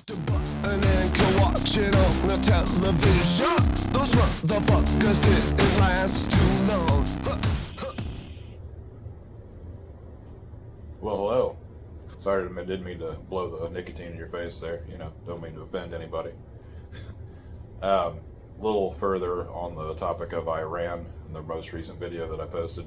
Push the button and can watch it on the television. Those motherfuckers didn't last too long. Well, hello. Sorry, I didn't mean to blow the nicotine in your face there. Don't mean to offend anybody. A little further on the topic of Iran in the most recent video that I posted.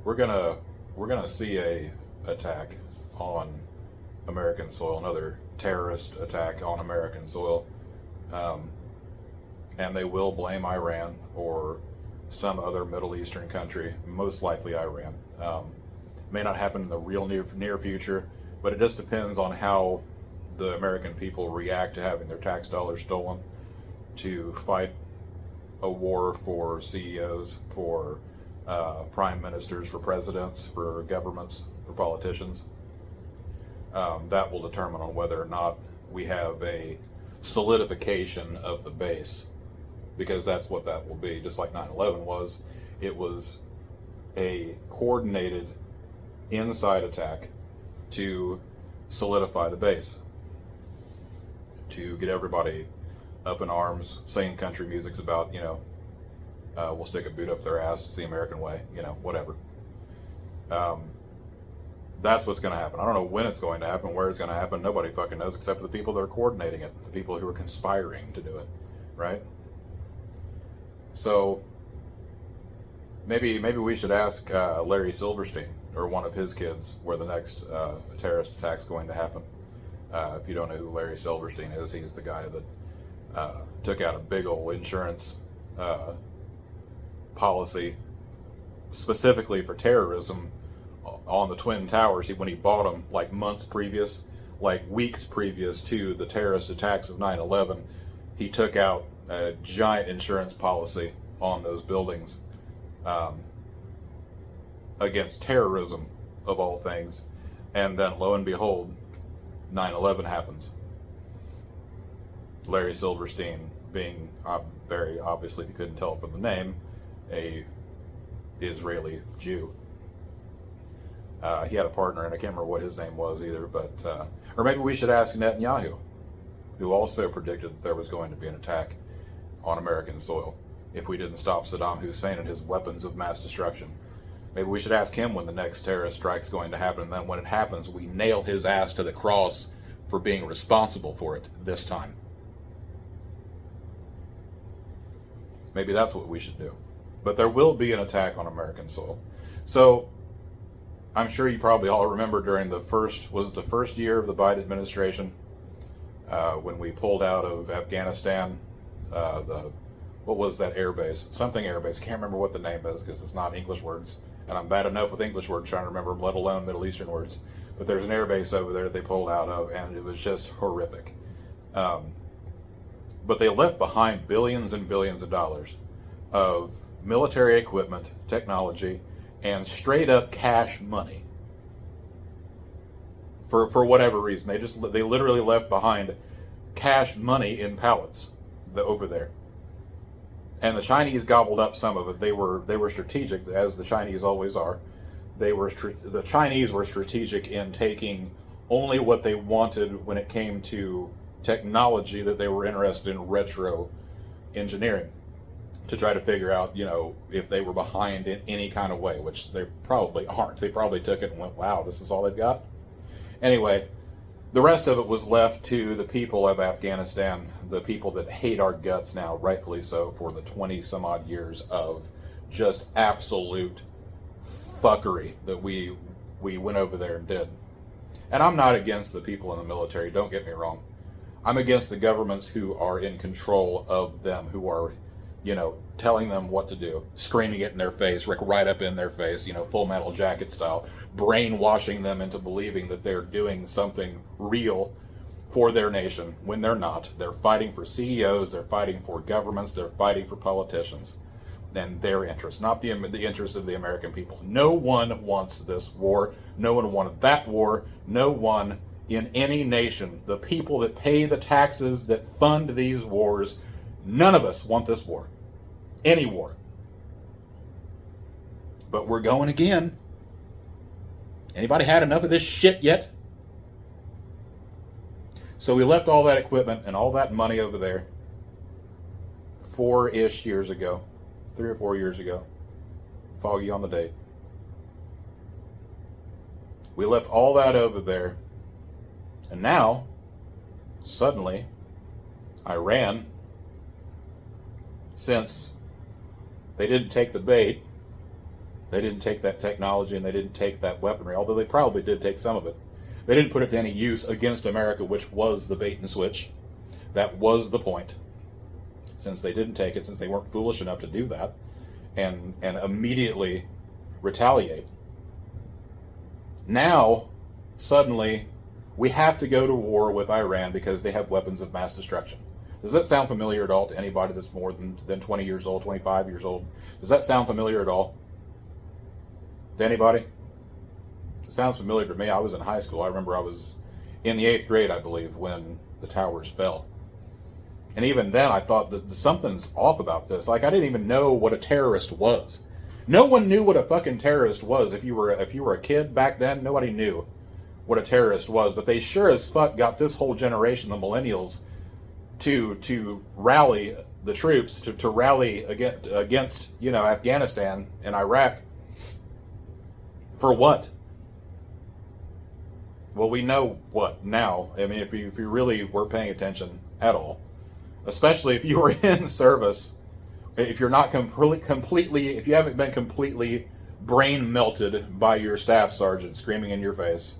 We're gonna see a attack on American soil, another terrorist attack on American soil, and they will blame Iran or some other Middle Eastern country, most likely Iran. May not happen in the real near future, but it just depends on how the American people react to having their tax dollars stolen to fight a war for CEOs, for prime ministers, for presidents, for governments, for politicians. That will determine on whether or not we have a solidification of the base, because that's what that will be. Just like 9/11 was, it was a coordinated inside attack to solidify the base, to get everybody up in arms, singing country music's about, we'll stick a boot up their ass, it's the American way, whatever. That's what's going to happen. I don't know when it's going to happen, where it's going to happen. Nobody fucking knows except for the people that are coordinating it, the people who are conspiring to do it, right? So maybe we should ask Larry Silverstein or one of his kids where the next terrorist attack's going to happen. If you don't know who Larry Silverstein is, he's the guy that took out a big old insurance policy specifically for terrorism on the Twin Towers. When he bought them, like months previous, like weeks previous to the terrorist attacks of 9/11, he took out a giant insurance policy on those buildings against terrorism, of all things. And then lo and behold, 9/11 happens. Larry Silverstein being very obviously, if you couldn't tell from the name, a Israeli Jew. He had a partner, and I can't remember what his name was either, but or maybe we should ask Netanyahu, who also predicted that there was going to be an attack on American soil if we didn't stop Saddam Hussein and his weapons of mass destruction. Maybe we should ask him when the next terrorist strike's going to happen, and then when it happens, we nail his ass to the cross for being responsible for it this time. Maybe that's what we should do. But there will be an attack on American soil. So I'm sure you probably all remember during the first year of the Biden administration, when we pulled out of Afghanistan, what was that air base? Something air base. I can't remember what the name is because it's not English words. And I'm bad enough with English words trying to remember them, let alone Middle Eastern words. But there's an air base over there that they pulled out of, and it was just horrific. But they left behind billions and billions of dollars of military equipment, technology, and straight up cash money. For whatever reason, they literally left behind cash money in pallets over there. And the Chinese gobbled up some of it. They were strategic, as the Chinese always are. The Chinese were strategic in taking only what they wanted when it came to technology that they were interested in retro engineering, to try to figure out, if they were behind in any kind of way, which they probably aren't. They probably took it and went, wow, this is all they've got? Anyway, the rest of it was left to the people of Afghanistan, the people that hate our guts now, rightfully so, for the 20 some odd years of just absolute fuckery that we went over there and did. And I'm not against the people in the military, don't get me wrong. I'm against the governments who are in control of them, who are, telling them what to do, screaming it in their face, right up in their face, Full Metal Jacket style, brainwashing them into believing that they're doing something real for their nation when they're not. They're fighting for CEOs, they're fighting for governments, they're fighting for politicians and their interests, not the interests of the American people. No one wants this war. No one wanted that war. No one in any nation, the people that pay the taxes that fund these wars, none of us want this war. Any war. But we're going again. Anybody had enough of this shit yet? So we left all that equipment and all that money over there 4-ish years ago, 3 or 4 years ago, foggy on the date. We left all that over there, and now, suddenly, Iran, since they didn't take the bait, they didn't take that technology, and they didn't take that weaponry, although they probably did take some of it. They didn't put it to any use against America, which was the bait and switch. That was the point. Since they didn't take it, since they weren't foolish enough to do that, and immediately retaliate. Now, suddenly, we have to go to war with Iran because they have weapons of mass destruction. Does that sound familiar at all to anybody that's more than 20 years old, 25 years old? Does that sound familiar at all? To anybody? It sounds familiar to me. I was in high school. I remember I was in the 8th grade, I believe, when the towers fell. And even then, I thought that something's off about this. Like, I didn't even know what a terrorist was. No one knew what a fucking terrorist was. If you were a kid back then, nobody knew what a terrorist was. But they sure as fuck got this whole generation, the millennials, to rally the troops, to rally against Afghanistan and Iraq. For what? Well, we know what now. I mean, if you really were paying attention at all, especially if you were in service, if you're not completely, if you haven't been completely brain melted by your staff sergeant screaming in your face,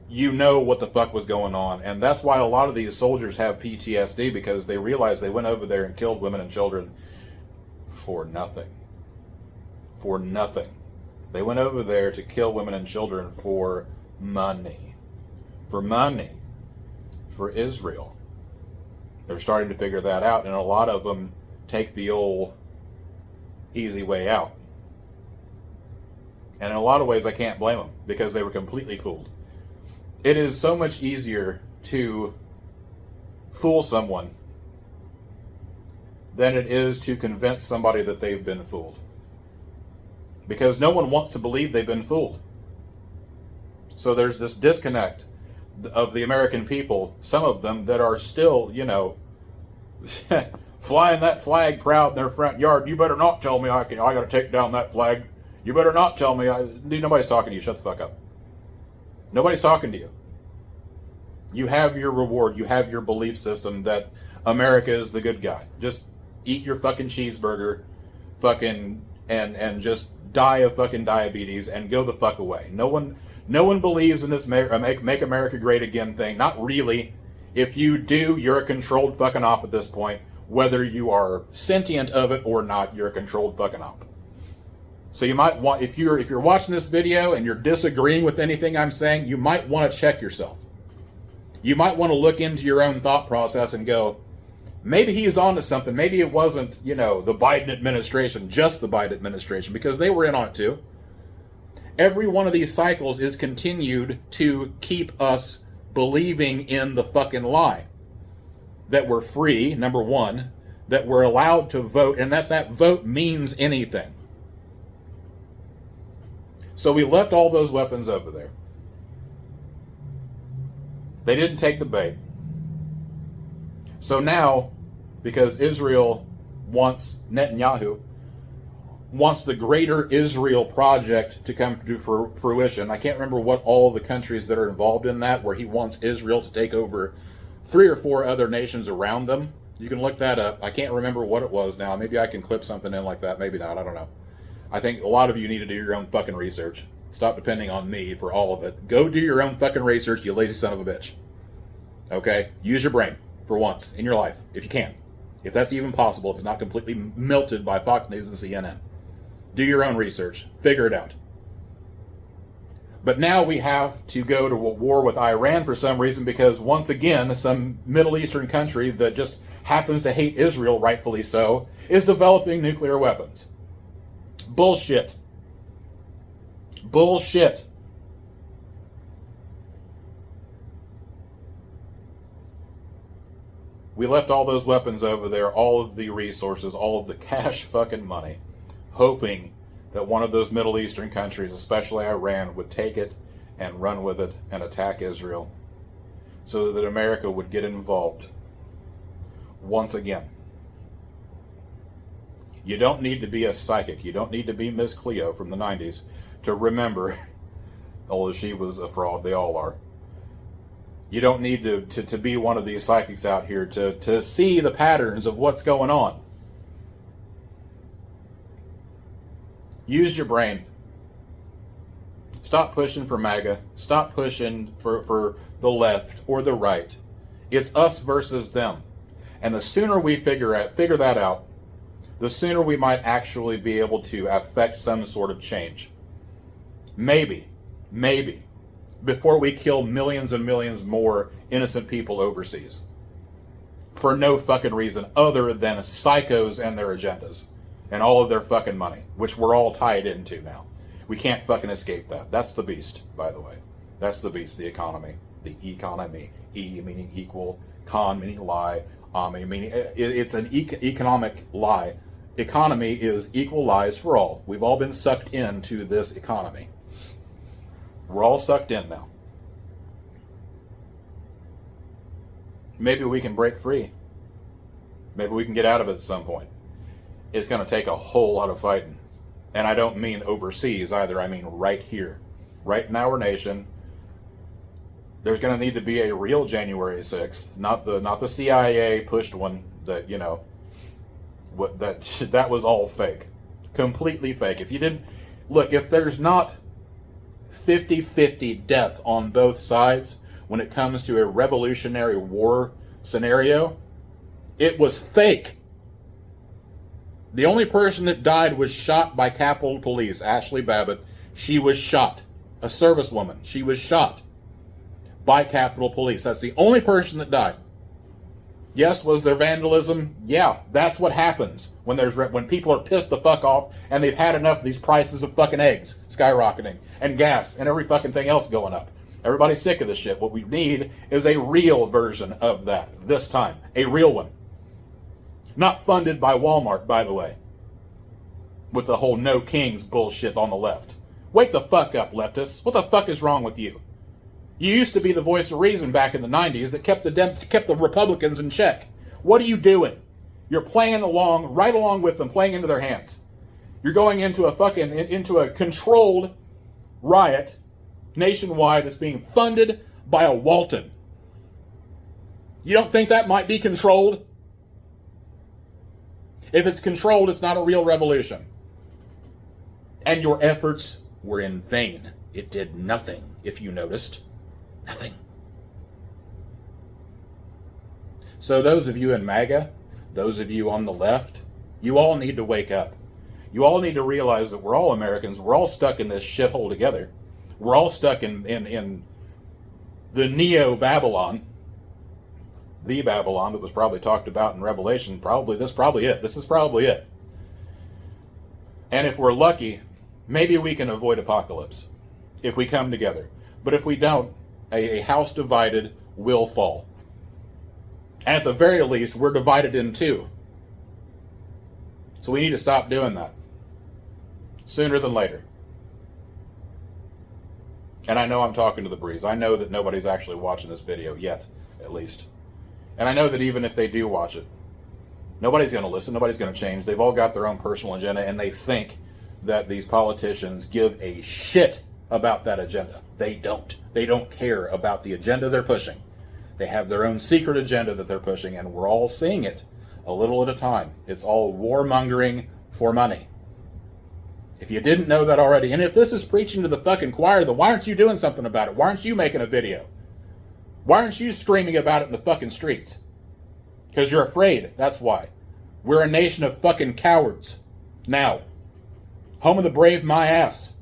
you know what the fuck was going on. And that's why a lot of these soldiers have PTSD, because they realize they went over there and killed women and children for nothing. For nothing. They went over there to kill women and children for money. For money. For Israel. They're starting to figure that out, and a lot of them take the old easy way out. And in a lot of ways, I can't blame them, because they were completely fooled. It is so much easier to fool someone than it is to convince somebody that they've been fooled. Because no one wants to believe they've been fooled. So there's this disconnect of the American people, some of them that are still, flying that flag proud in their front yard. You better not tell me I got to take down that flag. You better not tell me. Nobody's talking to you. Shut the fuck up. Nobody's talking to you. You have your reward. You have your belief system that America is the good guy. Just eat your fucking cheeseburger, and just die of fucking diabetes and go the fuck away. No one believes in this make America great again thing. Not really. If you do, you're a controlled fucking op at this point. Whether you are sentient of it or not, you're a controlled fucking op. So you might want, if you're watching this video and you're disagreeing with anything I'm saying, you might want to check yourself. You might want to look into your own thought process and go, maybe he's onto something. Maybe it wasn't, the Biden administration, just the Biden administration, because they were in on it too. Every one of these cycles is continued to keep us believing in the fucking lie. That we're free, number one, that we're allowed to vote, and that vote means anything. So we left all those weapons over there. They didn't take the bait. So now, because Israel Netanyahu wants the greater Israel project to come to fruition. I can't remember what all the countries that are involved in that, where he wants Israel to take over 3 or 4 other nations around them. You can look that up. I can't remember what it was now. Maybe I can clip something in like that. Maybe not. I don't know. I think a lot of you need to do your own fucking research. Stop depending on me for all of it. Go do your own fucking research, you lazy son of a bitch. Okay? Use your brain for once in your life, if you can. If that's even possible, if it's not completely melted by Fox News and CNN. Do your own research. Figure it out. But now we have to go to a war with Iran for some reason, because once again, some Middle Eastern country that just happens to hate Israel, rightfully so, is developing nuclear weapons. Bullshit. Bullshit. We left all those weapons over there, all of the resources, all of the cash fucking money, hoping that one of those Middle Eastern countries, especially Iran, would take it and run with it and attack Israel. so that America would get involved once again. You don't need to be a psychic. You don't need to be Miss Cleo from the 90s to remember, although she was a fraud, they all are. You don't need to be one of these psychics out here to see the patterns of what's going on. Use your brain. Stop pushing for MAGA. Stop pushing for the left or the right. It's us versus them. And the sooner we figure that out, the sooner we might actually be able to affect some sort of change. Maybe, before we kill millions and millions more innocent people overseas. For no fucking reason other than psychos and their agendas. And all of their fucking money, which we're all tied into now. We can't fucking escape that. That's the beast, by the way. That's the beast, the economy. The economy. E meaning equal, con meaning lie, meaning it's an economic lie. Economy is equal lies for all. We've all been sucked into this economy. We're all sucked in now. Maybe we can break free. Maybe we can get out of it at some point. It's going to take a whole lot of fighting. And I don't mean overseas either. I mean right here. Right in our nation. There's going to need to be a real January 6th. Not the CIA pushed one that, you know, that was all fake. Completely fake. If you didn't... Look, if there's not 50-50 death on both sides when it comes to a revolutionary war scenario, it was fake. The only person that died was shot by Capitol Police, Ashley Babbitt. She was shot. A servicewoman. She was shot by Capitol Police. That's the only person that died. Yes, was there vandalism? Yeah, that's what happens when people are pissed the fuck off and they've had enough of these prices of fucking eggs skyrocketing and gas and every fucking thing else going up. Everybody's sick of this shit. What we need is a real version of that this time. A real one. Not funded by Walmart, by the way. With the whole no kings bullshit on the left. Wake the fuck up, leftists. What the fuck is wrong with you? You used to be the voice of reason back in the 90s that kept the Republicans in check. What are you doing? You're playing along, right along with them, playing into their hands. You're going into a controlled riot nationwide that's being funded by a Walton. You don't think that might be controlled? If it's controlled, it's not a real revolution. And your efforts were in vain. It did nothing, if you noticed. Nothing. So those of you in MAGA, those of you on the left, you all need to wake up. You all need to realize that we're all Americans. We're all stuck in this shithole together. We're all stuck in the Neo-Babylon. The Babylon that was probably talked about in Revelation. This is probably it. And if we're lucky, maybe we can avoid apocalypse if we come together. But if we don't, a house divided will fall. And at the very least, we're divided in two. So we need to stop doing that. Sooner than later. And I know I'm talking to the breeze. I know that nobody's actually watching this video yet, at least. And I know that even if they do watch it, nobody's going to listen. Nobody's going to change. They've all got their own personal agenda, and they think that these politicians give a shit about that agenda. They don't. They don't care about the agenda they're pushing. They have their own secret agenda that they're pushing, and we're all seeing it a little at a time. It's all warmongering for money. If you didn't know that already, and if this is preaching to the fucking choir, then why aren't you doing something about it? Why aren't you making a video? Why aren't you screaming about it in the fucking streets? Because you're afraid. That's why. We're a nation of fucking cowards. Now. Home of the brave, my ass.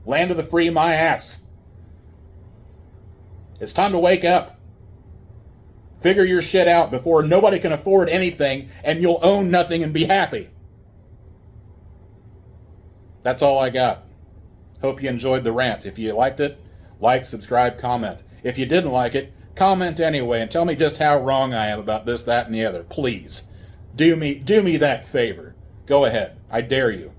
Land of the free, my ass. It's time to wake up. Figure your shit out before nobody can afford anything and you'll own nothing and be happy. That's all I got. Hope you enjoyed the rant. If you liked it, like, subscribe, comment. If you didn't like it, comment anyway and tell me just how wrong I am about this, that, and the other. Please. Do me that favor. Go ahead. I dare you.